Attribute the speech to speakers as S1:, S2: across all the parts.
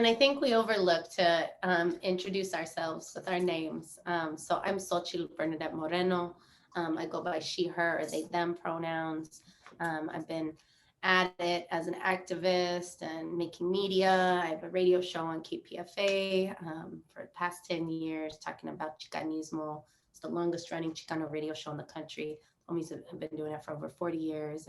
S1: And I think we overlook to introduce ourselves with our names. So I'm Xochitl Bernadette Moreno. I go by she, her, or they, them pronouns. I've been at it as an activist and making media. I have a radio show on KPFA for the past 10 years talking about Chicanismo. It's the longest running Chicano radio show in the country. Homies have been doing it for over 40 years.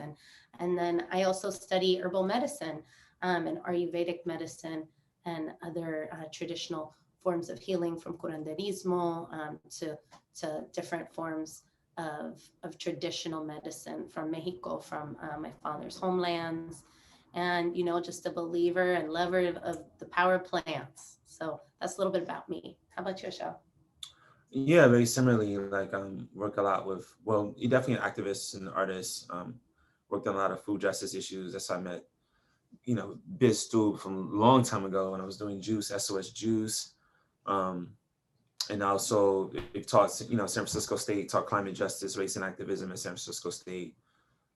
S1: And then I also study herbal medicine and Ayurvedic medicine and other traditional forms of healing, from curanderismo to different forms of traditional medicine from Mexico, from my father's homelands, and just a believer and lover of the power of plants. So that's a little bit about me. How about you, Shel?
S2: Yeah, very similarly, like work a lot with, well, you're definitely an activist and artist. Worked on a lot of food justice issues. That's how I met, Biz Stube from a long time ago when I was doing Juice, SOS Juice. Um, and also it taught, San Francisco State, taught climate justice, race and activism at San Francisco State.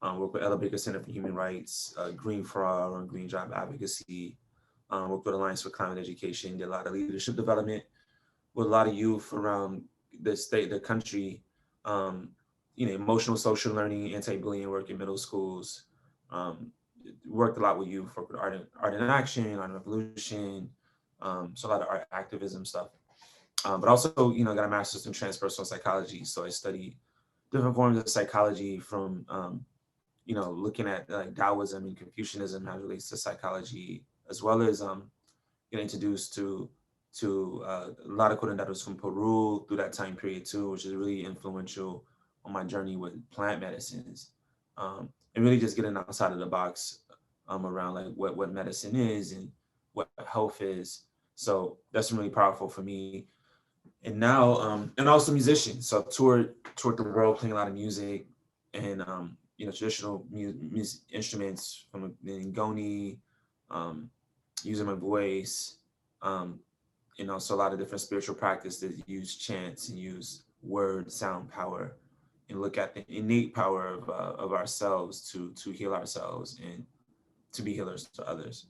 S2: Worked with Ella Baker Center for Human Rights, Green for All, and Green Job Advocacy. Worked with Alliance for Climate Education, did a lot of leadership development with a lot of youth around the state, the country, um, emotional social learning, anti-bullying work in middle schools. Um, Worked a lot with youth, worked with art in action, art in revolution, so a lot of art activism stuff. But also, got a master's in transpersonal psychology. So I studied different forms of psychology from, looking at like Taoism and Confucianism, how it relates to psychology, as well as get introduced to a lot of curanderos from Peru through that time period too, which is really influential on my journey with plant medicines, and really just getting outside of the box around like what medicine is and what health is. So that's really powerful for me. And now, and also musician. So I've toured the world playing a lot of music and traditional instruments from Ngoni, um, using my voice. Um, so a lot of different spiritual practices that use chants and use word sound power and look at the innate power of ourselves to heal ourselves and to be healers to others.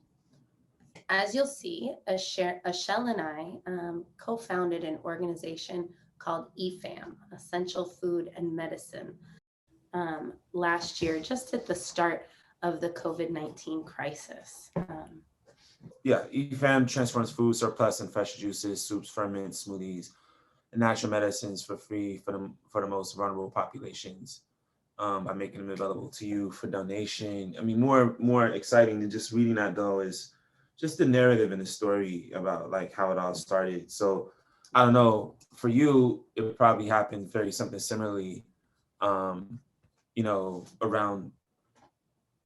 S1: As you'll see, Ashel and I co-founded an organization called EFAM, Essential Food and Medicine, last year, just at the start of the COVID-19 crisis.
S2: Yeah, EFAM transforms food surplus and fresh juices, soups, ferments, smoothies, and natural medicines for free for the most vulnerable populations, by making them available to you for donation. I mean, more exciting than just reading that though is just the narrative and the story about like how it all started. So I don't know, for you, it probably happened very something similarly, around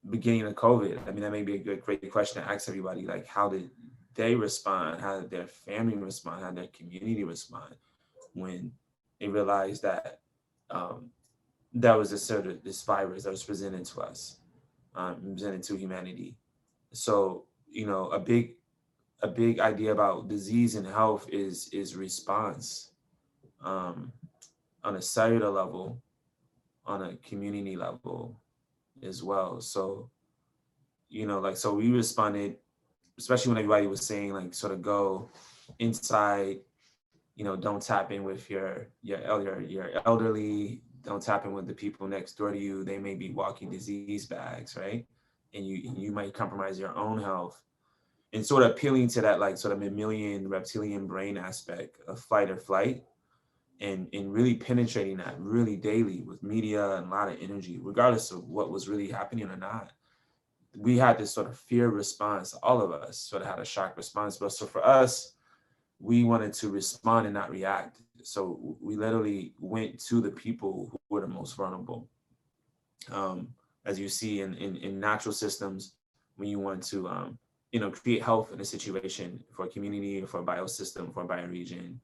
S2: beginning of COVID. I mean, that may be a great question to ask everybody. Like, how did they respond? How did their family respond? How did their community respond when they realized that um, that was this sort of this virus that was presented to us, presented to humanity. So a big idea about disease and health is response, um, on a cellular level, on a community level as well. So so we responded, especially when everybody was saying like sort of go inside, don't tap in with your elderly, don't tap in with the people next door to you. They may be walking disease bags, right? And you might compromise your own health. And sort of appealing to that like sort of mammalian reptilian brain aspect of fight or flight, and really penetrating that really daily with media and a lot of energy, regardless of what was really happening or not. We had this sort of fear response. All of us sort of had a shock response. But so for us, we wanted to respond and not react. So we literally went to the people who were the most vulnerable. As you see in natural systems, when you want to, create health in a situation for a community or for a biosystem, for a bioregion,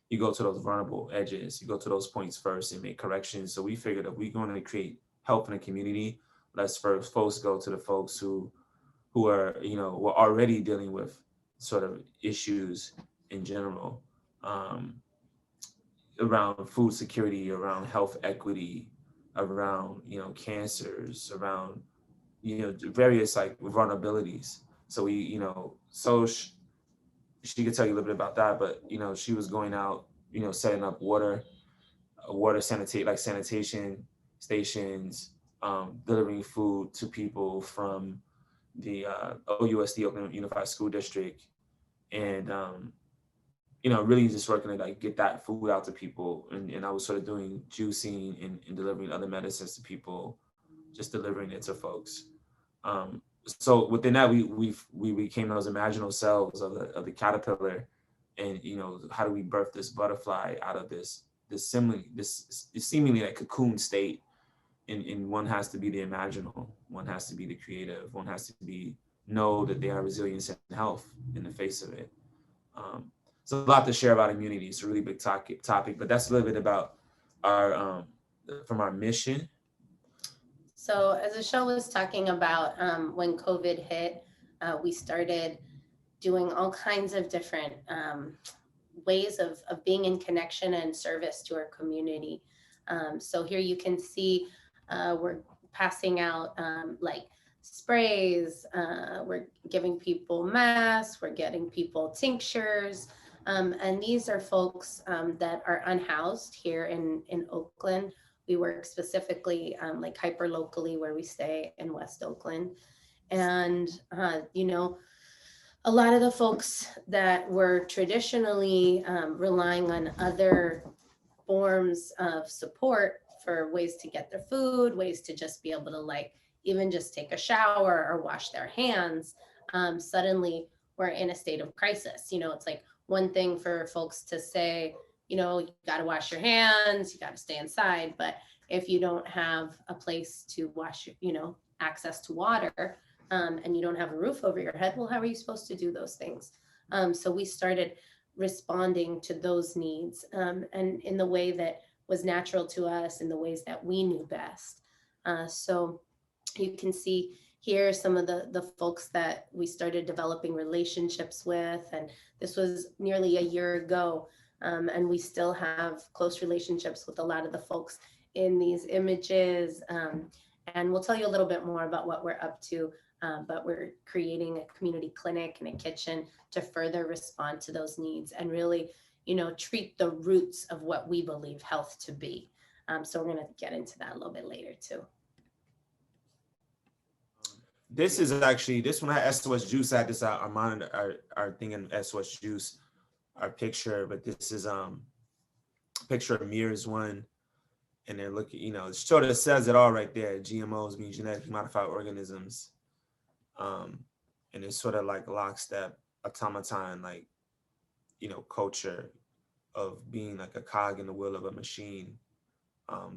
S2: you go to those vulnerable edges, you go to those points first and make corrections. So we figured if we're going to create health in a community, let's first folks go to the folks who are, were already dealing with sort of issues in general, um, around food security, around health equity, around, cancers, around, various like vulnerabilities. So we, she could tell you a little bit about that, but she was going out, setting up water sanitation stations, delivering food to people from the OUSD, Oakland Unified School District, and really just working to like get that food out to people. And I was sort of doing juicing and delivering other medicines to people, just delivering it to folks. So within that, we became those imaginal selves of the caterpillar, and how do we birth this butterfly out of this seemingly like cocoon state. And one has to be the imaginal, one has to be the creative, one has to be know that they are resilience and health in the face of it. So a lot to share about immunity. It's a really big topic, but that's a little bit about our from our mission.
S1: So as the show was talking about, when COVID hit, we started doing all kinds of different ways of being in connection and service to our community. So here you can see we're passing out like sprays, we're giving people masks, we're getting people tinctures. And these are folks that are unhoused here in Oakland. We work specifically like hyper locally where we stay in West Oakland. And, a lot of the folks that were traditionally relying on other forms of support for ways to get their food, ways to just be able to like even just take a shower or wash their hands, suddenly we're in a state of crisis. It's like one thing for folks to say, you got to wash your hands, you got to stay inside. But if you don't have a place to wash, access to water, and you don't have a roof over your head, well, how are you supposed to do those things? So we started responding to those needs, and in the way that was natural to us, in the ways that we knew best. So you can see here some of the folks that we started developing relationships with, and this was nearly a year ago, and we still have close relationships with a lot of the folks in these images, and we'll tell you a little bit more about what we're up to, but we're creating a community clinic and a kitchen to further respond to those needs and really, treat the roots of what we believe health to be. So we're going to get into that a little bit later too.
S2: This is actually, this one had SOS Juice. I had this our monitor, our thing in SOS Juice, our picture, but this is picture of Mir's one, and they're looking, it sort of says it all right there. GMOs being genetically modified organisms, and it's sort of like lockstep automaton, like culture of being like a cog in the wheel of a machine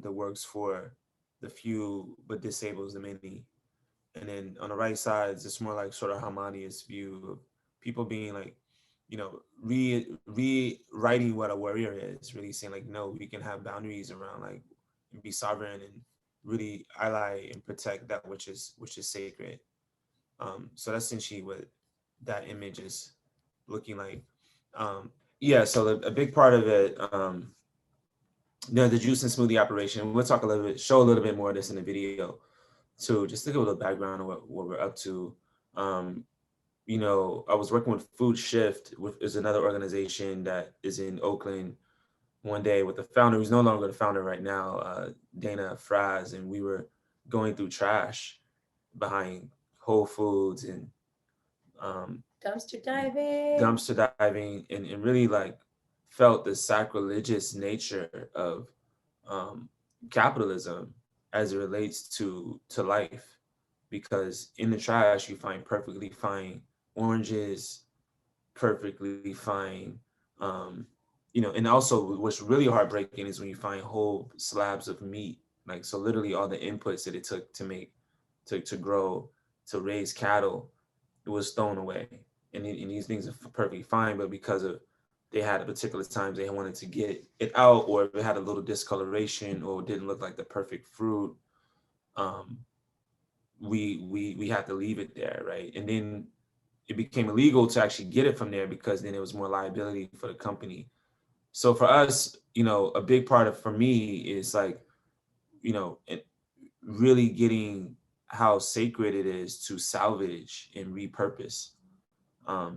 S2: that works for the few but disables the many. And then on the right side, it's just more like sort of harmonious view of people being like, rewriting what a warrior is, really saying like, no, we can have boundaries around like be sovereign and really ally and protect that which is sacred. So that's essentially what that image is looking like. Yeah, so a big part of it, the juice and smoothie operation, we'll talk show a little bit more of this in the video too, just to give a little background on what we're up to. I was working with Food Shift, which is another organization that is in Oakland, one day with the founder, who's no longer the founder right now, Dana Fraz, and we were going through trash behind Whole Foods and
S1: dumpster
S2: diving, and really like felt the sacrilegious nature of capitalism as it relates to life, because in the trash you find perfectly fine oranges, perfectly fine, and also what's really heartbreaking is when you find whole slabs of meat, like, so literally all the inputs that it took to make, to grow, to raise cattle, it was thrown away. And these things are perfectly fine, but because of they had at particular times they wanted to get it out, or if it had a little discoloration or didn't look like the perfect fruit, we had to leave it there, right? And then it became illegal to actually get it from there, because then it was more liability for the company. So for us, a big part of, for me, is like, really getting how sacred it is to salvage and repurpose.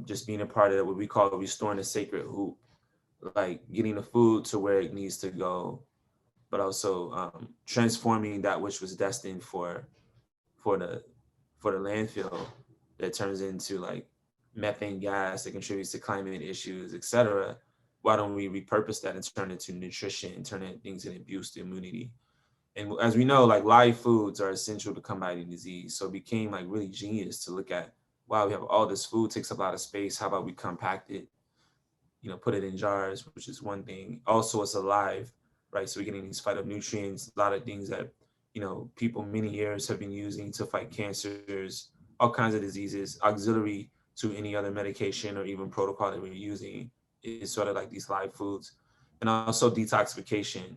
S2: just being a part of what we call restoring the sacred hoop, like getting the food to where it needs to go, but also transforming that which was destined for the for the landfill that turns into like methane gas that contributes to climate issues, etc. Why don't we repurpose that and turn it into nutrition, turn it things into boost immunity? And as we know, like live foods are essential to combating disease. So it became like really genius to look at, wow, we have all this food, takes up a lot of space. How about we compact it, put it in jars, which is one thing. Also, it's alive, right? So we're getting these phytonutrients, a lot of things that, people many years have been using to fight cancers, all kinds of diseases, auxiliary to any other medication or even protocol that we're using is sort of like these live foods. And also detoxification.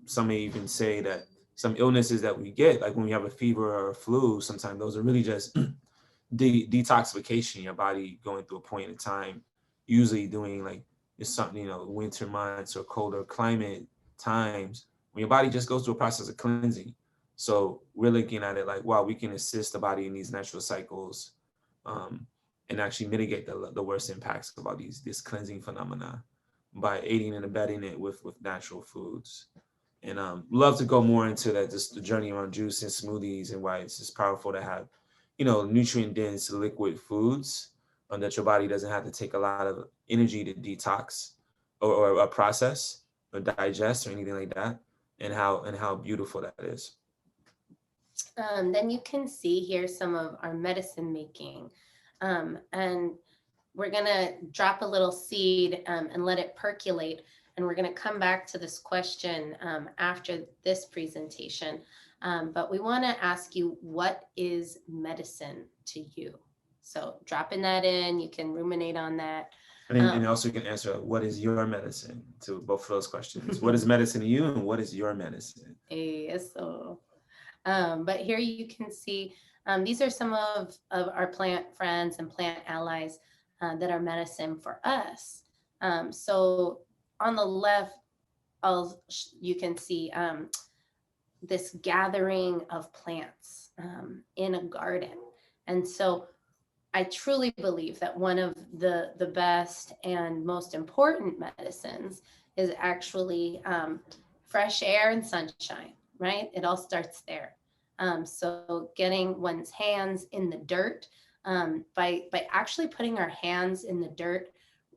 S2: Some may even say that some illnesses that we get, like when we have a fever or a flu, sometimes those are really just detoxification, your body going through a point in time, usually doing like it's something, winter months or colder climate times when your body just goes through a process of cleansing. So we're looking at it like, wow, we can assist the body in these natural cycles, and actually mitigate the worst impacts of all this cleansing phenomena by aiding and abetting it with natural foods. And love to go more into that, just the journey around juice and smoothies and why it's just powerful to have, nutrient dense liquid foods, that your body doesn't have to take a lot of energy to detox or process or digest or anything like that, and how beautiful that is.
S1: Then you can see here some of our medicine making. And we're going to drop a little seed and let it percolate. And we're going to come back to this question after this presentation. But we want to ask you, what is medicine to you? So dropping that in, you can ruminate on that.
S2: And also you can answer, what is your medicine, to both of those questions. What is medicine to you, and what is your medicine?
S1: Eso. But here you can see, these are some of our plant friends and plant allies that are medicine for us. So on the left, you can see this gathering of plants in a garden. And so I truly believe that one of the best and most important medicines is actually fresh air and sunshine, right? It all starts there. So getting one's hands in the dirt, by actually putting our hands in the dirt,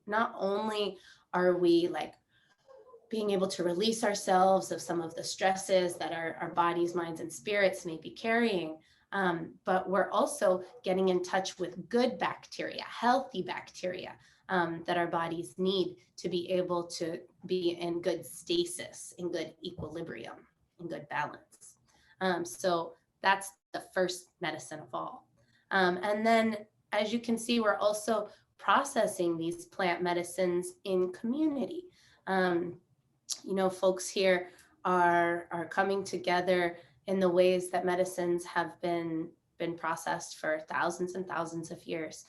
S1: not only are we like being able to release ourselves of some of the stresses that our bodies, minds, and spirits may be carrying, but we're also getting in touch with good bacteria, healthy bacteria that our bodies need to be able to be in good stasis, in good equilibrium, in good balance. So that's the first medicine of all. And then, as you can see, we're also processing these plant medicines in community. Folks here are coming together in the ways that medicines have been processed for thousands and thousands of years,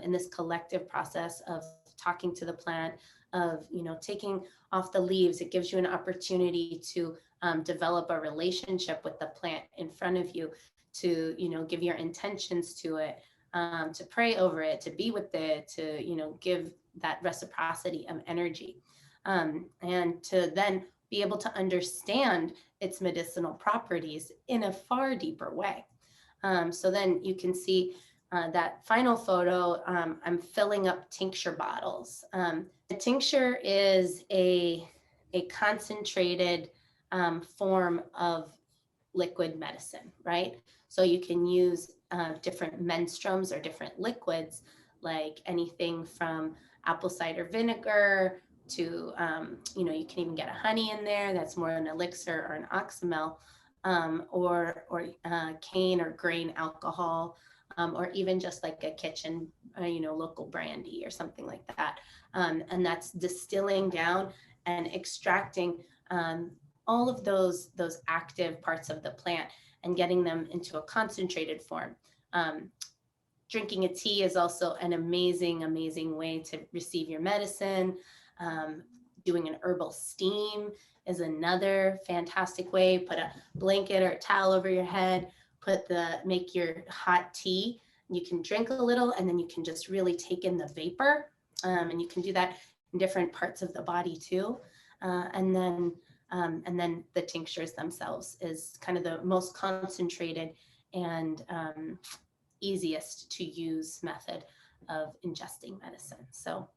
S1: in this collective process of talking to the plant, of taking off the leaves. It gives you an opportunity to develop a relationship with the plant in front of you, to give your intentions to it, to pray over it, to be with it, to give that reciprocity of energy, and to then be able to understand its medicinal properties in a far deeper way. So then you can see that final photo. I'm filling up tincture bottles. A tincture is a concentrated form of liquid medicine, right? So you can use different menstruums or different liquids, like anything from apple cider vinegar to, you can even get a honey in there. That's more an elixir or an oxymel, or cane or grain alcohol, or even just like a kitchen, local brandy or something like that. And that's distilling down and extracting all of those active parts of the plant and getting them into a concentrated form. Drinking a tea is also an amazing, amazing way to receive your medicine. Doing an herbal steam is another fantastic way. Put a blanket or a towel over your head, make your hot tea, you can drink a little, and then you can just really take in the vapor. And you can do that in different parts of the body too. And then the tinctures themselves is kind of the most concentrated and easiest to use method of ingesting medicine. So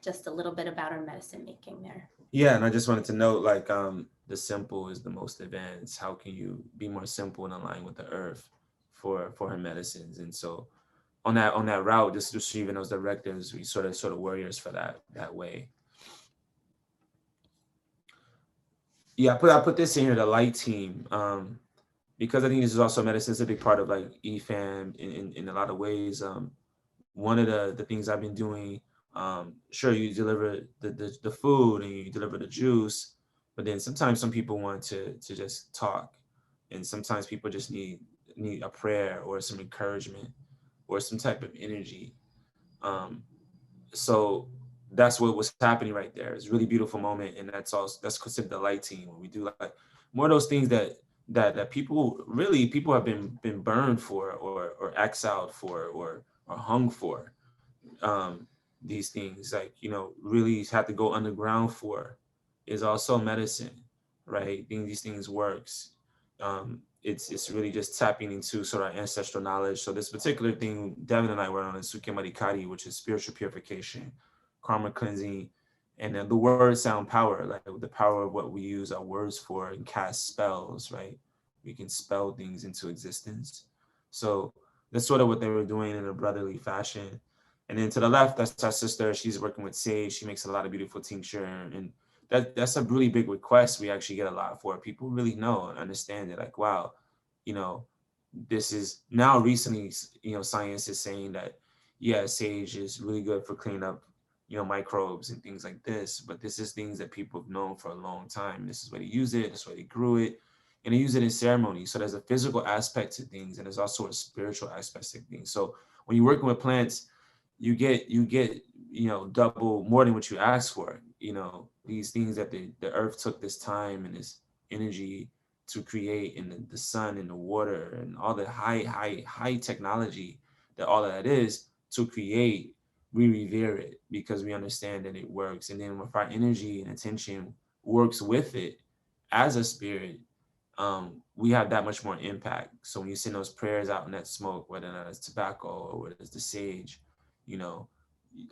S1: just a little bit about our medicine making there.
S2: Yeah, and I just wanted to note, like, the simple is the most advanced. How can you be more simple and align with the earth for her medicines? And so on that route, just receiving those directives, we sort of warriors for that way. Yeah, I put this in here, the light team, because I think this is also medicine. It's a big part of like EFAM in a lot of ways. One of the things I've been doing, sure, you deliver the food and you deliver the juice, but then sometimes some people want to just talk, and sometimes people just need a prayer or some encouragement or some type of energy. Um, so that's what was happening right there. It's a really beautiful moment, and that's considered the light team, when we do like more of those things that people have been burned for, or exiled for, or hung for. um, these things, like, really have to go underground for, is also medicine, right? These things works. It's really just tapping into sort of ancestral knowledge. So this particular thing Devin and I were on is Suke Marikari, which is spiritual purification, karma cleansing, and then the words sound power, like the power of what we use our words for, and cast spells, right? We can spell things into existence. So that's sort of what they were doing in a brotherly fashion. And then to the left, that's our sister. She's working with sage. She makes a lot of beautiful tincture, and that's a really big request. We actually get a lot for. People really know and understand it. Like, wow, you know, this is now recently, science is saying that, yeah, sage is really good for cleaning up, microbes and things like this. But this is things that people have known for a long time. This is where they use it. This is where they grew it, and they use it in ceremony. So there's a physical aspect to things, and there's also a spiritual aspect to things. So when you're working with plants, you get double more than what you ask for. These things that the earth took this time and this energy to create, and the sun and the water and all the high technology that all of that is to create. We revere it because we understand that it works, and then with our energy and attention works with it as a spirit, we have that much more impact. So when you send those prayers out in that smoke, whether or not it's tobacco or whether it's the sage, you know,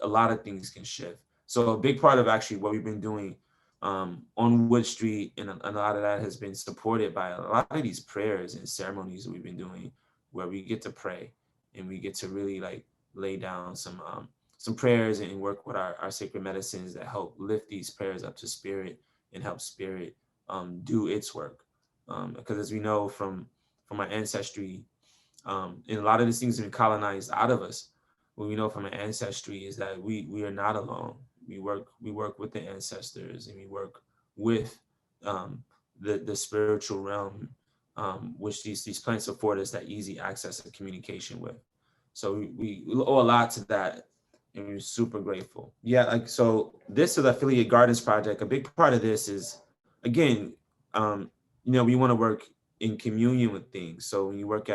S2: a lot of things can shift. So a big part of actually what we've been doing, on Wood Street, and a lot of that has been supported by a lot of these prayers and ceremonies that we've been doing, where we get to pray and we get to really like lay down some prayers and work with our sacred medicines that help lift these prayers up to spirit and help spirit do its work. Because as we know from our ancestry, and a lot of these things have been colonized out of us. What we know from our ancestry is that we are not alone. We work with the ancestors, and we work with the spiritual realm, which these plants afford us that easy access and communication with. So we owe a lot to that, and we're super grateful. Yeah, like, so this is the Affiliate Gardens project. A big part of this is, again, um, we want to work in communion with things. So when you look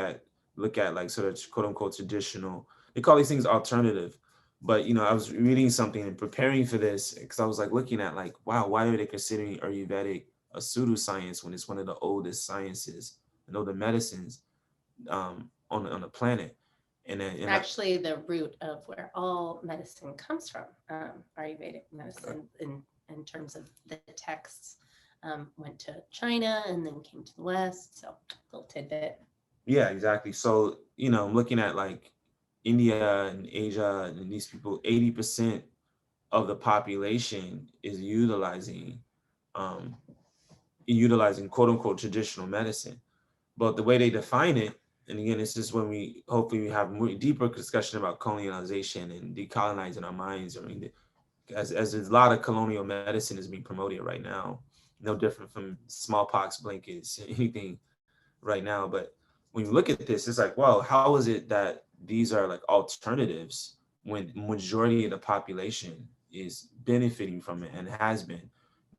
S2: at like sort of quote unquote traditional, they call these things alternative. But I was reading something and preparing for this, because I was like looking at like, wow, why are they considering Ayurvedic a pseudoscience when it's one of the oldest sciences and older medicines on the planet?
S1: Actually, the root of where all medicine comes from, Ayurvedic medicine, in terms of the texts, went to China and then came to the West. So, little tidbit.
S2: Yeah, exactly. So, I'm looking at like India and Asia, and these people, 80% of the population is um, utilizing quote unquote traditional medicine. But the way they define it, and again, this is when we hopefully we have more deeper discussion about colonialization and decolonizing our minds. I mean, as a lot of colonial medicine is being promoted right now, no different from smallpox blankets, anything right now. But when you look at this, it's like, well, how is it that these are like alternatives when majority of the population is benefiting from it and has been?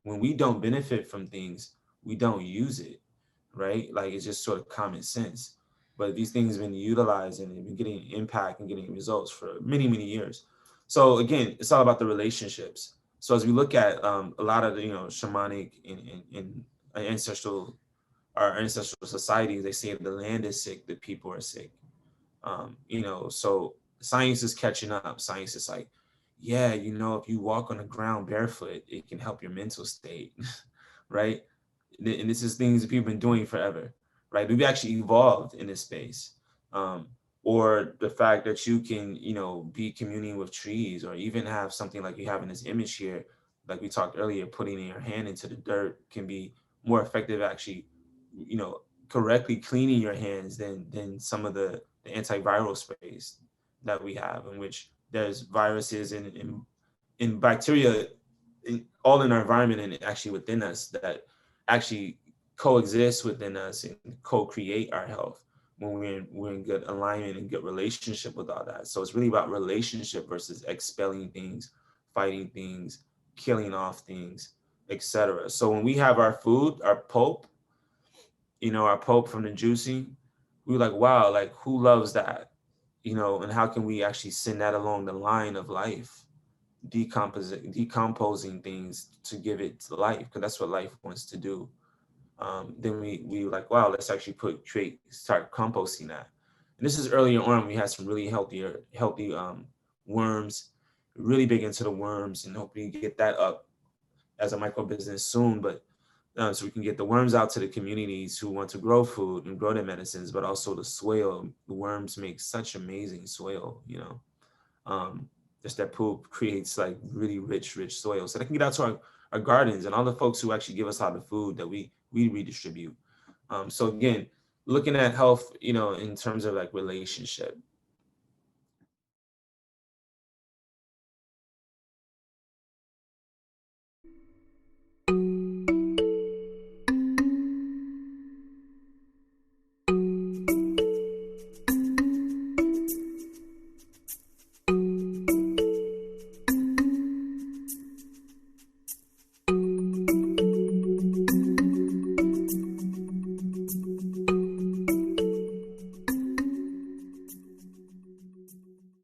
S2: When we don't benefit from things, we don't use it, right? Like, it's just sort of common sense. but these things have been utilized and they've been getting impact and getting results for many, many years. So again, it's all about the relationships. So as we look at a lot of the, shamanic and ancestral, our ancestral societies, they say the land is sick, the people are sick. So science is catching up. Science is like, yeah, if you walk on the ground barefoot, it can help your mental state, right? And this is things that people have been doing forever, right? We've actually evolved in this space. Um, or the fact that you can, be communing with trees, or even have something like you have in this image here, like we talked earlier, putting your hand into the dirt can be more effective actually, you know, correctly cleaning your hands than some of the antiviral sprays that we have, in which there's viruses and bacteria all in our environment and actually within us that actually coexist within us and co-create our health when we're in good alignment and good relationship with all that. So it's really about relationship versus expelling things, fighting things, killing off things, etc. So when we have our food, our pulp, our pulp from the juicing, we were like, wow, like who loves that? And how can we actually send that along the line of life, decomposing things to give it to life, because that's what life wants to do. Then we were like, wow, let's actually start composting that. And this is earlier on. We had some really healthy worms, really big into the worms, and hoping to get that up as a micro business soon. But so we can get the worms out to the communities who want to grow food and grow their medicines, but also the soil. The worms make such amazing soil. Um, just that poop creates like really rich soil, so they can get out to our gardens and all the folks who actually give us all the food that we redistribute. So again, looking at health, in terms of like relationship,